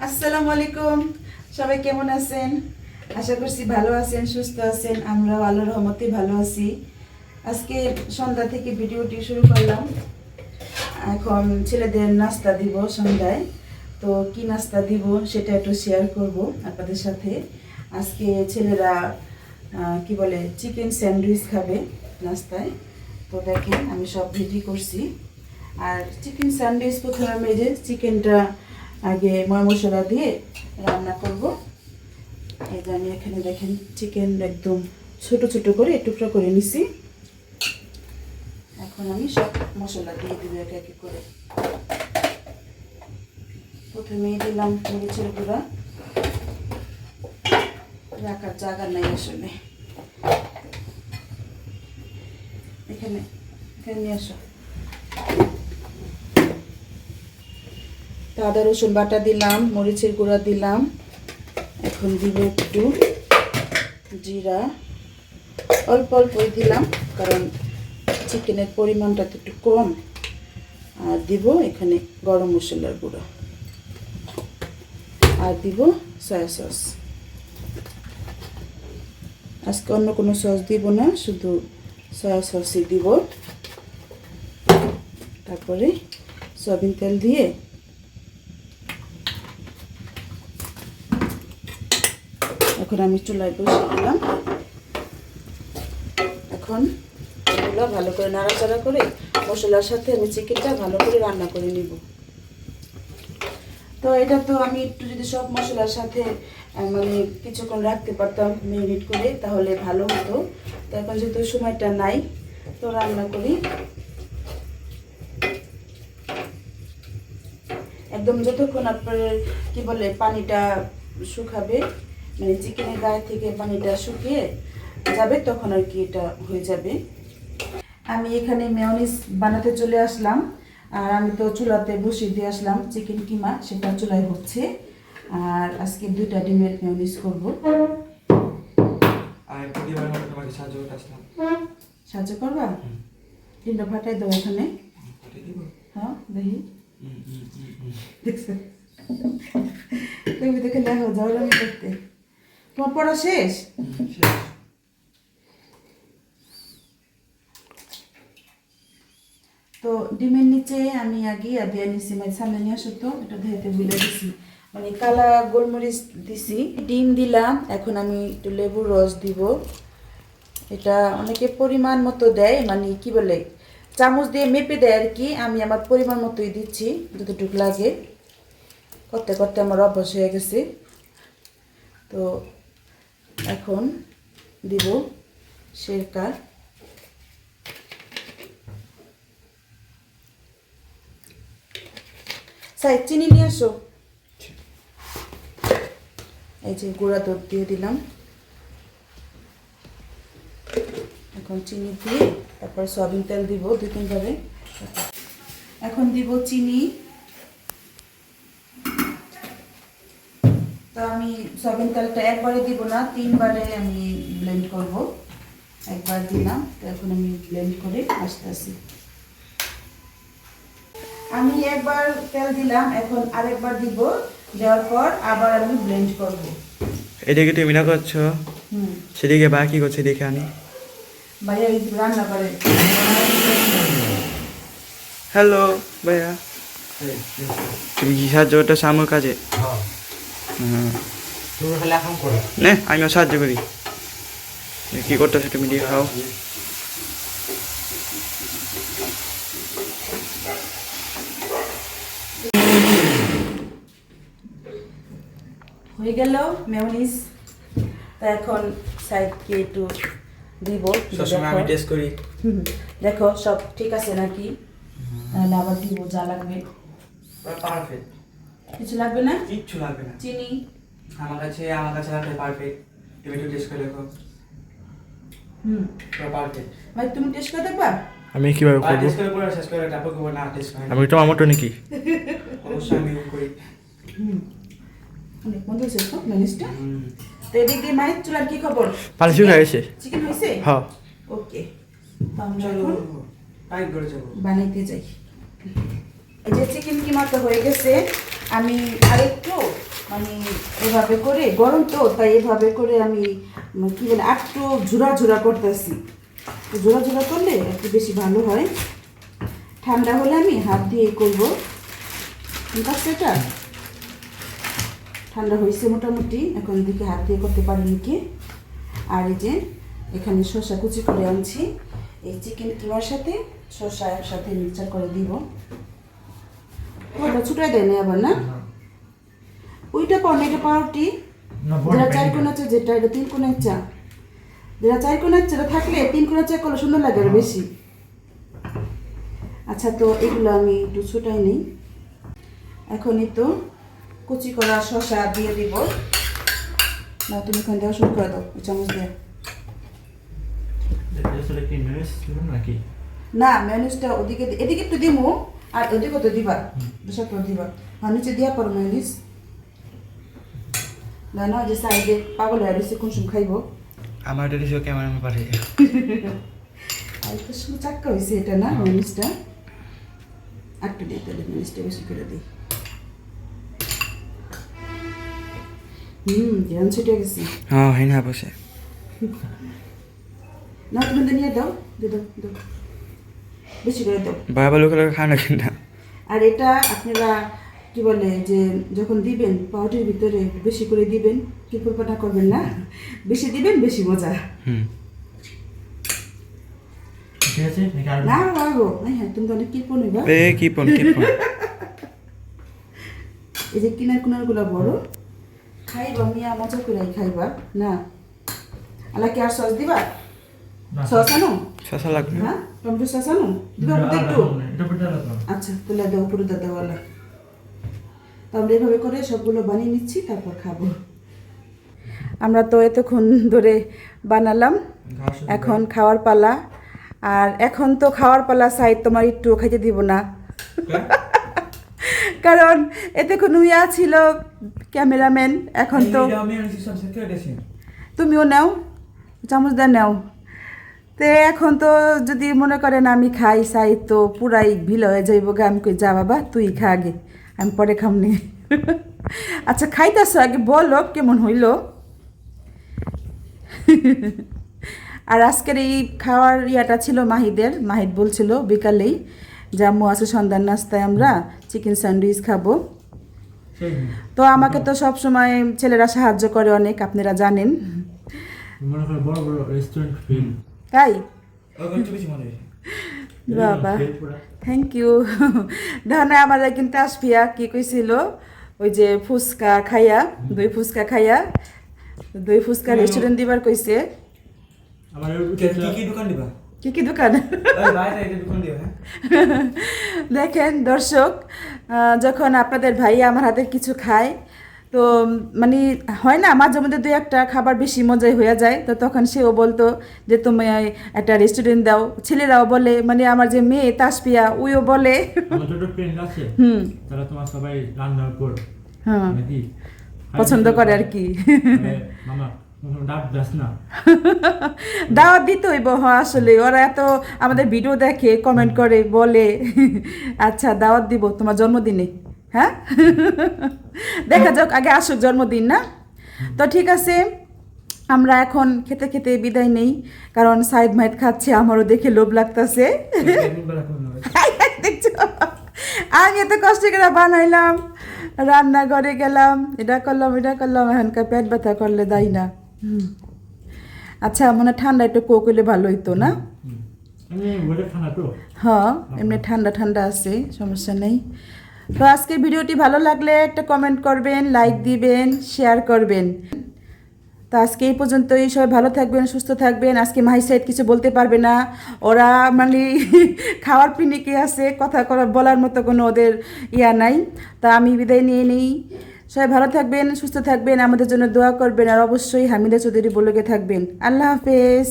আসসালামু আলাইকুম। সবাই কেমন আছেন? আশা করছি ভালো আছেন, সুস্থ আছেন। আমরাও আল্লাহর রহমতে ভালো আছি। আজকে সন্ধ্যা থেকে ভিডিওটি শুরু করলাম। এখন ছেলেদের নাস্তা দিব সন্ধ্যায়। তো কি নাস্তা দিব সেটা একটু শেয়ার করব আপনাদের সাথে। আজকে ছেলেরা কি বলে চিকেন স্যান্ডউইচ খাবে নাস্তায়। তো দেখেন আমি সব রেডি করছি। আর চিকেন স্যান্ডউইচ প্রথমে আমি এই যে চিকেনটা আগে ময় মশলা দিয়ে রান্না করব। এই যে আমি এখানে দেখেন চিকেন একদম ছোট ছোট করে টুকরা করে নিছি। এখন আমি সব মশলা দিয়ে দিব এক এক করে। প্রথমেই দিলাম মরিচের গুঁড়া, রাখার জায়গা নাই আসলে। এখানে এখানে নিয়ে আসো। আদা রসুন বাটা দিলাম, মরিচের গুঁড়া দিলাম। এখন দিব একটু জিরা, অল্প অল্পই দিলাম কারণ চিকেনের পরিমাণটা তো একটু কম। আর দিব এখানে গরম মশলার গুঁড়া, আর দিব সয়া সস। আজকে অন্য কোনো সস দিব না, শুধু সয়া সসই দিব। তারপরে সয়াবিন তেল দিয়ে এখন আমি চুলায় বসিয়ে দিলাম। এখন এগুলো ভালো করে নাড়াচাড়া করে মশলার সাথে আমি চিকেনটা ভালো করে রান্না করে নিব। তো এটা তো আমি একটু যদি সব মশলার সাথে মানে কিছুক্ষণ রাখতে পারতাম ম্যারিনেট করে তাহলে ভালো হতো। তো এখন যেহেতু সময়টা নাই তো রান্না করি। একদম যতক্ষণ আপনার কি বলে পানিটা শুকাবে, মানে চিকেনের গায়ে থেকে পানিটা শুকিয়ে যাবে তখন আর কি এটা হয়ে যাবে। আমি এখানে মেয়োনিজ বানাতে চলে আসলাম। আর আমি তো চুলাতে বসিয়ে দিয়ে আসলাম চিকেন কিমা, সেটা চুলায় হচ্ছে। আর আজকে 2টা ডিমের মেয়োনিজ করব। সাহায্য করবা? ডিমটা ফাটাই দেবো এখানে। হ্যাঁ দেখি, দেখছো তুমি দেখে দেখো যাও আমি করতে। তোমার পড়া শেষ? তো ডিমের নিচে আমি আগে দিয়ে নিছি, মানে সামনে নিয়ে আসো তো, এটা ধুয়ে বুলে দিছি, মানে কালা গোলমরিচ দিছি, ডিম দিলাম। এখন আমি একটু লেবুর রস দিব। এটা অনেকে পরিমাণ মতো দেয়, মানে কি বলে চামচ দিয়ে মেপে দেয় আর কি। আমি আমার পরিমাণ মতোই দিচ্ছি, যতটুকু লাগে। করতে করতে আমার অভ্যাস হয়ে গেছে। তো এখন দিব সিরকা। সাইড চিনি নিয়ে আসো। এই যে গুঁড়া দুধ দিয়ে দিলাম। এখন চিনি দিয়ে তারপর সয়াবিন তেল দিব 2-3 বারে। এখন দিব চিনি। তো আমি সয়াবিন তেলটা একবারে দিব না, 3 বারে আমি ব্লেন্ড করব। একবার দিলাম, তো এখন আমি ব্লেন্ড করে আসতেছি। আমি একবার তেল দিলাম, এখন আরেকবার দিব। দেওয়ার পর আবার আমি ব্লেন্ড করব। এদিকে তুমি না করছো, সেদিকে বা কি করছে দেখে আনি। ভাইয়া রান্না করে। হ্যালো ভাইয়া, তুমি কি সাহায্য করতে আমার কাজে? নে আমিও সাহায্য করি। কি করতেছো তুমি দিয়ে খাও। হয়ে গেল মেয়োনিজ। তা এখন সাইডকে একটু দিব। সবসময় আমি টেস্ট করি। দেখো সব ঠিক আছে নাকি, তাহলে আবার দিব যা লাগবে। পারফেক্ট, কিছু লাগবে না, কিচ্ছু লাগবে না। চিনি আমার কাছে লাগবে পারফেক্ট। তুমি একটু টেস্ট করে দেখো। পারফেক্ট। ভাই তুমি টেস্ট করে দেখবা? আমি কিভাবে করব? টেস্ট করে পরে শেষ করে তারপর করব না টেস্ট করে। আমি তো আমারটা নাকি অবশ্যই আমি করি। অনেক মজা হয়েছে তো মেয়োনিজটা। তো এদিক দিয়ে মায়ের চুলার কি খবর? পানি শুকিয়ে গেছে। চিকেন হয়েছে? হ্যাঁ। ওকে, তো আমরা চলো এখন টাইট করে যাব, বানাইতে যাই। এই যে চিকেন কিমা তো হয়ে গেছে। আমি আরেকটু মানে এভাবে করে গরম তো তাই এভাবে করে আমি কি বলে একটু ঝুরা ঝুরা করতেছি। তো ঝুরা ঝুরা করলে একটু বেশি ভালো হয়। ঠান্ডা হলে আমি হাত দিয়ে করবো। ঠিক আছে, এটা ঠান্ডা হয়েছে মোটামুটি, এখন দিকে হাত দিয়ে করতে পারিনি কি। আর এই যে এখানে শসা কুচি করে আনছি, এই চিকেন কিমার সাথে শসা একসাথে মিক্সচার করে দিব। ওটা ছুটাই দেয় না আবার, না ওইটা পাও না, এটা পাউরুটি যেটা 4 কোনা চা, যেটা এটা 3 কোনা চা, যেটা 4 কোনা চা থাকলে 3 কোনা চা করলে সুন্দর লাগে আরো বেশি। আচ্ছা, তো এগুলো আমি একটু ছুটাই নিই। এখনই তো কুচি করা শসা দিয়ে দিব। না, তুমি এখান দেওয়া শুরু করে দাও চামচ দিয়ে। না, ম্যানিসটা ওদিকে এদিকে একটু দিমু, আর ওদিকে তো দিবা, দুশো তো দিবা। আর নিচে দিয়া পর ম্যানিস না, যে সাইডে পাগল হয়ে রয়েছে, কোন সময় খাইব। আমার এটা দিছো ক্যামেরা মে পারে আর একটু সময় চাক্কা হয়েছে এটা, না ম্যানিসটা একটু দিই, তাহলে ম্যানিসটা বেশি করে দিই। ধ্যান ছুটে গেছি। হ্যাঁ, হয় না বসে। না, তুমি তো নিয়ে দাও, দাও দাও, বেশি করে দাও। বাবা লোকের খানা কিনা। আর এটা আপনারা কি বলে যে যখন দিবেন পাউরুটির ভিতরে বেশি করে দিবেন, কি পরিমাণটা করবেন না, বেশি দিবেন বেশি মজা। ঠিক আছে, না বাবু, হ্যাঁ তুমি তো অনেক কিপন হইবা। কিপন এই যে কিনার কুনারগুলো বড়, খাইবা মিয়া মজা করে খাইবা। না আলা কি আর সস দিবা? সস আনো, শসা লাগবে। হ্যাঁ টমেটো সস আনো, দিবা একটু। আচ্ছা, তাহলে দাও পুরো দাদাওয়ালা। তো আমরা এভাবে করে সবগুলো বানিয়ে নিচ্ছি, তারপর খাবো। আমরা তো এতক্ষণ ধরে বানালাম, এখন খাওয়ার পালা। আর এখন তো খাওয়ার পালা, সাইড তোমার একটু খাইতে দিব না, কারণ এতক্ষণ উইয়া ছিল ক্যামেরাম্যান। এখন তো তুমিও নাও, চামচ দিয়ে নাও। তো এখন তো যদি মনে করেন আমি খাই, সাই তো পুরাই ভিল হয়ে যাইব গে। আমি কই যা বাবা তুই খা আগে, আমি পরে খামনি। আচ্ছা, খাইতেছো আগে বলো কেমন হইল। আর আজকের এই খাওয়ার ইয়াটা ছিল মাহিদের। মাহিদ বলছিল বিকালেই যে আম্মু আছে সন্ধ্যার নাস্তায় আমরা চিকেন স্যান্ডউইচ খাবো। তো আমাকে তো সব সময় ছেলেরা সাহায্য করে অনেক, আপনারা জানেন। তাই বাবা, থ্যাংক ইউ। না আমার কিন্তু আসফিয়া কি কইছিল, ওই যে ফুচকা খাইয়া, দই ফুচকা খাইয়া, দই ফুচকা রেস্টুরেন্ট দিবার কইছে। কি কি দোকান? দেখেন দর্শক, যখন আপনাদের ভাই আমার হাতের কিছু খায়, তো মানে হয় না মাঝে মধ্যে 2-1টা খাবার বেশি মজাই হয়ে যায়। তো তখন সেও বলতো যে তুমি একটা রেস্টুরেন্ট দাও। ছেলেরাও বলে, মানে আমার যে মেয়ে তাসপিয়া ওইও বলে। তারা তোমার সবাই রান্নার উপর পছন্দ করে আর কি। মামা দাওয়াত দিতে হইব। হ্যাঁ আসলে ওরা এত আমাদের ভিডিও দেখে, কমেন্ট করে, বলে আচ্ছা দাওয়াত দিব তোমার জন্মদিনে। হ্যাঁ দেখা যাক, আগে আসুক জন্মদিন না। তো ঠিক আছে, আমরা এখন খেতে খেতে বিদায় নেই, কারণ সাইদ মাইদ খাচ্ছে, আমারও দেখে লোভ লাগতেছে। দেখছো, আমি এত কষ্ট করে বানাইলাম, রান্নাঘরে গেলাম, এটা করলাম এখনকার পেট ব্যথা করলে দাই না। আচ্ছা, মনে ঠান্ডা একটু কোক হইলে ভালো হইতো না? হ্যাঁ, এমনি ঠান্ডা ঠান্ডা আছে, সমস্যা নেই। তো আজকের ভিডিওটি ভালো লাগলে একটা কমেন্ট করবেন, লাইক দিবেন, শেয়ার করবেন। তো আজকে এই পর্যন্তই। সবাই ভালো থাকবেন, সুস্থ থাকবেন। আজকে মাহি সাইড কিছু বলতে পারবে না, ওরা মানে খাওয়ার পিনিকে আছে, কথা বলার মতো কোনো ওদের ইয়া নাই। তা আমি বিদায় নিয়ে নিই। সবাই ভালো থাকবেন, সুস্থ থাকবেন, আমাদের জন্য দোয়া করবেন, আর অবশ্যই হামিদা চৌধুরী ব্লগে থাকবেন। আল্লাহ হাফেজ।